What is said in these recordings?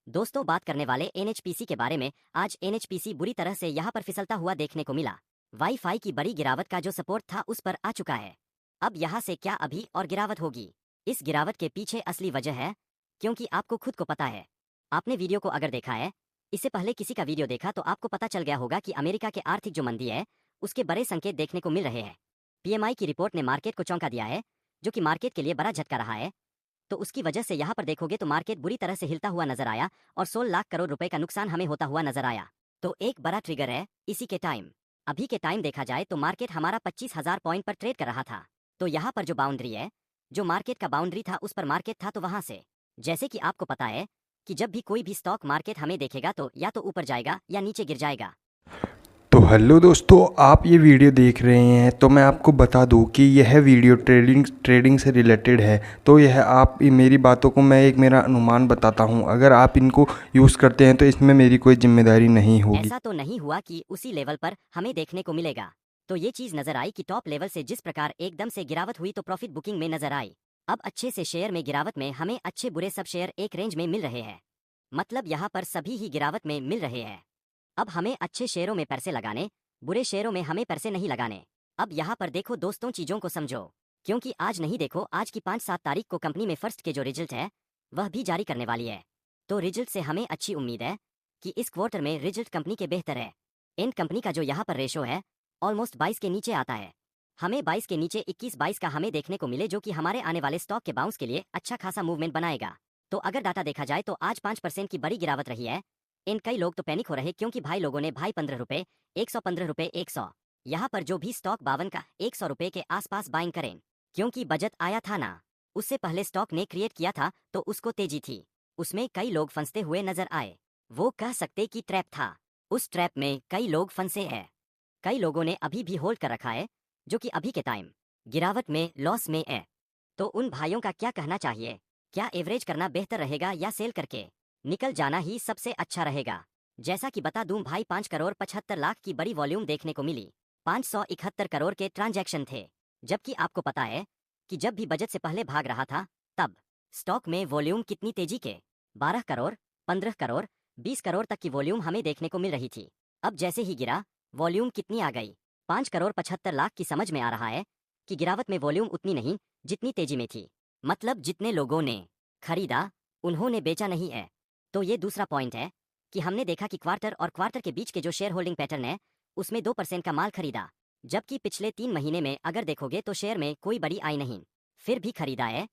दोस्तों, बात करने वाले एनएचपीसी के बारे में। आज एनएचपीसी बुरी तरह से यहाँ पर फिसलता हुआ देखने को मिला। वाईफाई की बड़ी गिरावट का जो सपोर्ट था उस पर आ चुका है। अब यहाँ से क्या अभी और गिरावट होगी? इस गिरावट के पीछे असली वजह है, क्योंकि आपको खुद को पता है। आपने वीडियो को अगर देखा है, इससे पहले किसी का वीडियो देखा, तो आपको पता चल गया होगा कि अमेरिका के आर्थिक जो मंदी है उसके बड़े संकेत देखने को मिल रहे हैं। पीएमआई की रिपोर्ट ने मार्केट को चौंका दिया है, जो कि मार्केट के लिए बड़ा झटका रहा है। तो उसकी वजह से यहाँ पर देखोगे तो मार्केट बुरी तरह से हिलता हुआ नजर आया और 16 लाख करोड़ रुपए का नुकसान हमें होता हुआ नजर आया। तो एक बड़ा ट्रिगर है इसी के टाइम। अभी के टाइम देखा जाए तो मार्केट हमारा 25,000 पॉइंट पर ट्रेड कर रहा था। तो यहाँ पर जो बाउंड्री है, जो मार्केट का बाउंड्री था, उस पर मार्केट था। तो वहां से, जैसे कि आपको पता है कि जब भी कोई भी स्टॉक मार्केट हमें देखेगा तो या तो ऊपर जाएगा या नीचे गिर जाएगा। तो हेलो दोस्तों, आप ये वीडियो देख रहे हैं तो मैं आपको बता दूं कि यह वीडियो ट्रेडिंग से रिलेटेड है। तो यह आप मेरी बातों को मैं मेरा अनुमान बताता हूं। अगर आप इनको यूज़ करते हैं तो इसमें मेरी कोई जिम्मेदारी नहीं होगी। ऐसा तो नहीं हुआ कि उसी लेवल पर हमें देखने को मिलेगा। तो ये चीज नजर आई कि टॉप लेवल से जिस प्रकार एकदम से गिरावट हुई तो प्रॉफिट बुकिंग में नजर आई। अब अच्छे से शेयर में गिरावट में हमें अच्छे बुरे सब शेयर एक रेंज में मिल रहे हैं। मतलब यहाँ पर सभी ही गिरावट में मिल रहे हैं। अब हमें अच्छे शेयरों में पैसे लगाने, बुरे शेयरों में हमें पैसे नहीं लगाने। अब यहाँ पर देखो दोस्तों, चीजों को समझो, क्योंकि आज नहीं देखो, आज की 5-7 तारीख को कंपनी में फर्स्ट के जो रिजल्ट है वह भी जारी करने वाली है। तो रिजल्ट से हमें अच्छी उम्मीद है कि इस क्वार्टर में रिजल्ट कंपनी के बेहतर है। इन कंपनी का जो यहाँ पर रेशो है ऑलमोस्ट 22 के नीचे आता है। हमें 22 के नीचे 21-22 का हमें देखने को मिले, जो कि हमारे आने वाले स्टॉक के बाउंस के लिए अच्छा खासा मूवमेंट बनाएगा। तो अगर डाटा देखा जाए तो आज 5% की बड़ी गिरावट रही है। इन कई लोग तो पैनिक हो रहे, क्योंकि भाई लोगों ने 15 रुपए, 115 रुपए, 100, यहाँ पर जो भी स्टॉक 52 का 100 रुपए के आसपास बाइंग करें, क्योंकि बजट आया था ना, उससे पहले स्टॉक ने क्रिएट किया था तो उसको तेजी थी। उसमें कई लोग फंसते हुए नजर आए। वो कह सकते कि ट्रैप था। उस ट्रैप में कई लोग फंसे हैं। कई लोगों ने अभी भी होल्ड कर रखा है, जो कि अभी के टाइम गिरावट में लॉस में है। तो उन भाइयों का क्या कहना चाहिए? क्या एवरेज करना बेहतर रहेगा या सेल करके निकल जाना ही सबसे अच्छा रहेगा? जैसा कि बता दूं भाई, 5 करोड़ 75 लाख की बड़ी वॉल्यूम देखने को मिली। 571 करोड़ के ट्रांजैक्शन थे। जबकि आपको पता है कि जब भी बजट से पहले भाग रहा था, तब स्टॉक में वॉल्यूम कितनी तेजी के 12 करोड़, 15 करोड़, 20 करोड़ तक की वॉल्यूम हमें देखने को मिल रही थी। अब जैसे ही गिरा, वॉल्यूम कितनी आ गई? 5 करोड़ 75 लाख की। समझ में आ रहा है कि गिरावट में वॉल्यूम उतनी नहीं जितनी तेजी में थी। मतलब जितने लोगों ने खरीदा उन्होंने बेचा नहीं है। तो ये दूसरा पॉइंट है कि हमने देखा कि क्वार्टर और क्वार्टर के बीच के जो शेयर होल्डिंग पैटर्न है उसमें 2% का माल खरीदा। जबकि पिछले 3 महीने में अगर देखोगे तो शेयर में कोई बड़ी आई नहीं, फिर भी खरीदा है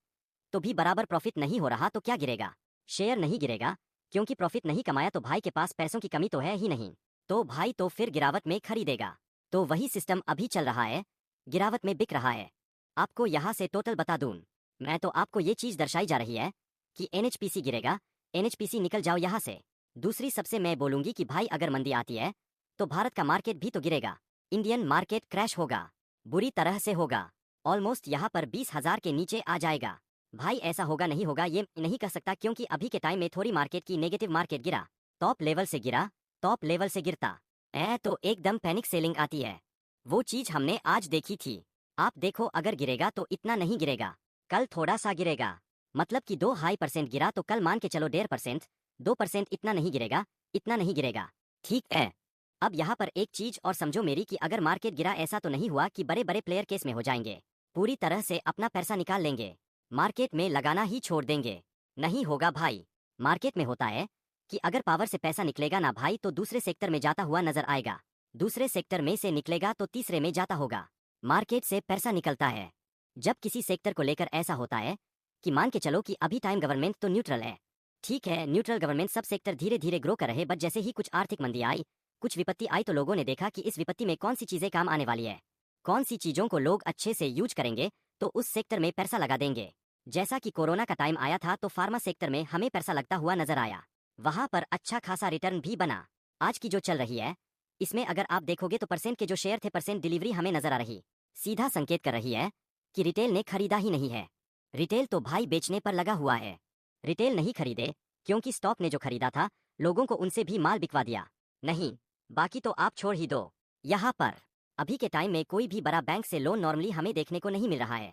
तो भी बराबर प्रॉफिट नहीं हो रहा। तो क्या गिरेगा? शेयर नहीं गिरेगा, क्योंकि प्रॉफिट नहीं कमाया तो भाई के पास पैसों की कमी तो है ही नहीं। तो भाई तो फिर गिरावट में खरीदेगा। तो वही सिस्टम अभी चल रहा है, गिरावट में बिक रहा है। आपको यहाँ से टोटल बता दूं मैं, तो आपको ये चीज दर्शाई जा रही है कि एनएचपीसी गिरेगा, एनएचपीसी निकल जाओ यहाँ से। दूसरी सबसे मैं बोलूंगी कि भाई अगर मंदी आती है तो भारत का मार्केट भी तो गिरेगा। इंडियन मार्केट क्रैश होगा, बुरी तरह से होगा। ऑलमोस्ट यहाँ पर 20,000 के नीचे आ जाएगा। भाई ऐसा होगा नहीं होगा ये नहीं कह सकता, क्योंकि अभी के टाइम में थोड़ी मार्केट की नेगेटिव मार्केट गिरा, टॉप लेवल से गिरा, टॉप लेवल से गिरता तो एकदम पैनिक सेलिंग आती है। वो चीज हमने आज देखी थी। आप देखो, अगर गिरेगा तो इतना नहीं गिरेगा, कल थोड़ा सा गिरेगा। मतलब कि 2% गिरा तो कल मान के चलो 1.5%, 2%, इतना नहीं गिरेगा, इतना नहीं गिरेगा। ठीक है। अब यहाँ पर एक चीज और समझो मेरी, कि अगर मार्केट गिरा, ऐसा तो नहीं हुआ कि बड़े बड़े प्लेयर केस में हो जाएंगे, पूरी तरह से अपना पैसा निकाल लेंगे, मार्केट में लगाना ही छोड़ देंगे। नहीं होगा भाई। मार्केट में होता है कि अगर पावर से पैसा निकलेगा ना भाई, तो दूसरे सेक्टर में जाता हुआ नजर आएगा, दूसरे सेक्टर में से निकलेगा तो तीसरे में जाता होगा। मार्केट से पैसा निकलता है जब किसी सेक्टर को लेकर ऐसा होता है कि मान के चलो कि अभी टाइम गवर्नमेंट तो न्यूट्रल है, ठीक है, न्यूट्रल गवर्नमेंट, सब सेक्टर धीरे धीरे ग्रो कर रहे, बट जैसे ही कुछ आर्थिक मंदी आई, कुछ विपत्ति आई, तो लोगों ने देखा कि इस विपत्ति में कौन सी चीजें काम आने वाली है, कौन सी चीजों को लोग अच्छे से यूज करेंगे, तो उस सेक्टर में पैसा लगा देंगे। जैसा कि कोरोना का टाइम आया था तो फार्मा सेक्टर में हमें पैसा लगता हुआ नजर आया, वहां पर अच्छा खासा रिटर्न भी बना। आज की जो चल रही है, इसमें अगर आप देखोगे तो परसेंट के जो शेयर थे, परसेंट डिलीवरी हमें नजर आ रही, सीधा संकेत कर रही है कि रिटेल ने खरीदा ही नहीं है। रिटेल तो भाई बेचने पर लगा हुआ है। रिटेल नहीं खरीदे, क्योंकि स्टॉक ने जो खरीदा था लोगों को उनसे भी माल बिकवा दिया। नहीं, बाकी तो आप छोड़ ही दो। यहाँ पर अभी के टाइम में कोई भी बड़ा बैंक से लोन नॉर्मली हमें देखने को नहीं मिल रहा है।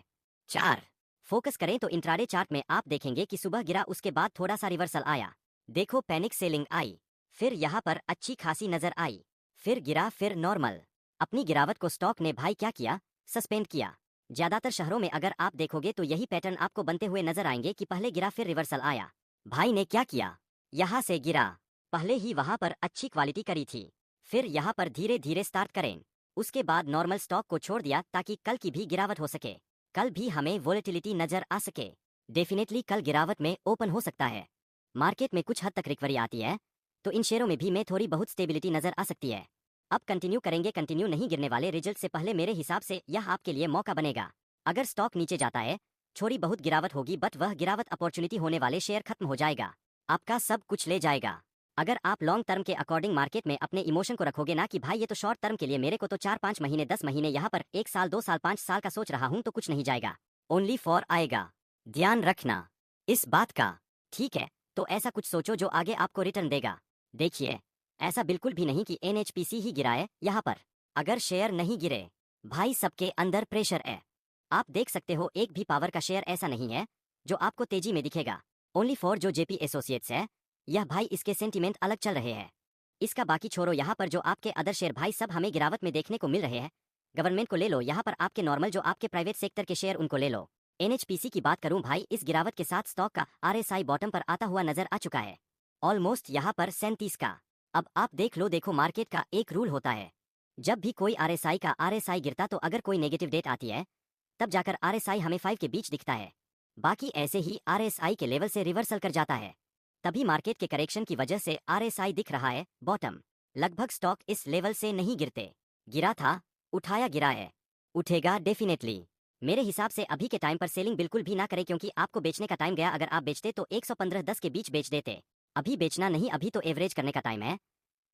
4 फोकस करें तो इंट्राडे चार्ट में आप देखेंगे कि सुबह गिरा, उसके बाद थोड़ा सा रिवर्सल आया, देखो पैनिक सेलिंग आई, फिर यहाँ पर अच्छी खासी नजर आई, फिर गिरा, फिर नॉर्मल। अपनी गिरावट को स्टॉक ने भाई क्या किया, सस्पेंड किया। ज्यादातर शहरों में अगर आप देखोगे तो यही पैटर्न आपको बनते हुए नजर आएंगे कि पहले गिरा फिर रिवर्सल आया। भाई ने क्या किया, यहाँ से गिरा, पहले ही वहां पर अच्छी क्वालिटी करी थी, फिर यहाँ पर धीरे धीरे स्टार्ट करें, उसके बाद नॉर्मल स्टॉक को छोड़ दिया ताकि कल की भी गिरावट हो सके, कल भी हमें वोलेटिलिटी नजर आ सके। डेफिनेटली कल गिरावट में ओपन हो सकता है, मार्केट में कुछ हद तक रिकवरी आती है तो इन शेयरों में भी में थोड़ी बहुत स्टेबिलिटी नजर आ सकती है। अब कंटिन्यू करेंगे, कंटिन्यू नहीं गिरने वाले रिजल्ट से पहले मेरे हिसाब से यह आपके लिए मौका बनेगा। अगर स्टॉक नीचे जाता है, थोड़ी बहुत गिरावट होगी, बट वह गिरावट अपॉर्चुनिटी होने वाले शेयर खत्म हो जाएगा, आपका सब कुछ ले जाएगा। अगर आप लॉन्ग टर्म के अकॉर्डिंग मार्केट में अपने इमोशन को रखोगे ना कि भाई ये तो शॉर्ट टर्म के लिए, मेरे को तो 4-5 महीने 10 महीने यहाँ पर 1 साल 2 साल 5 साल का सोच रहा हूँ, तो कुछ नहीं जाएगा, ओनली फॉर आएगा। ध्यान रखना इस बात का, ठीक है? तो ऐसा कुछ सोचो जो आगे आपको रिटर्न देगा। देखिए, ऐसा बिल्कुल भी नहीं कि NHPC ही गिरा है यहाँ पर। अगर शेयर नहीं गिरे, भाई सबके अंदर प्रेशर है। आप देख सकते हो एक भी पावर का शेयर ऐसा नहीं है जो आपको तेजी में दिखेगा, ओनली फॉर जो JP एसोसिएट्स है, यह भाई इसके सेंटीमेंट अलग चल रहे हैं। इसका बाकी छोड़ो, यहाँ पर जो आपके अदर शेयर भाई सब हमें गिरावट में देखने को मिल रहे हैं। गवर्नमेंट को ले लो, यहाँ पर आपके नॉर्मल जो आपके प्राइवेट सेक्टर के शेयर उनको ले लो। NHPC की बात करूं भाई, इस गिरावट के साथ स्टॉक का RSI बॉटम पर आता हुआ नजर आ चुका है, ऑलमोस्ट यहाँ पर 37 का। अब आप देख लो, देखो मार्केट का एक रूल होता है, जब भी कोई RSI का RSI गिरता तो अगर कोई नेगेटिव डेट आती है तब जाकर RSI हमें 5 के बीच दिखता है, बाकी ऐसे ही RSI के लेवल से रिवर्सल कर जाता है। तभी मार्केट के करेक्शन की वजह से RSI दिख रहा है बॉटम। लगभग स्टॉक इस लेवल से नहीं गिरते, गिरा था, उठाया, गिरा है, उठेगा डेफिनेटली। मेरे हिसाब से अभी के टाइम पर सेलिंग बिल्कुल भी ना करें, क्योंकि आपको बेचने का टाइम गया। अगर आप बेचते तो 115-10 के बीच बेच देते, अभी बेचना नहीं, अभी तो एवरेज करने का टाइम है।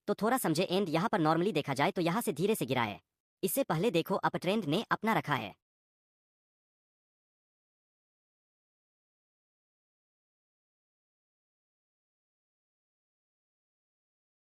तो थोड़ा समझे, एंड यहाँ पर नॉर्मली देखा जाए तो यहाँ से धीरे से गिरा है, इससे पहले देखो अप ट्रेंड ने अपना रखा है।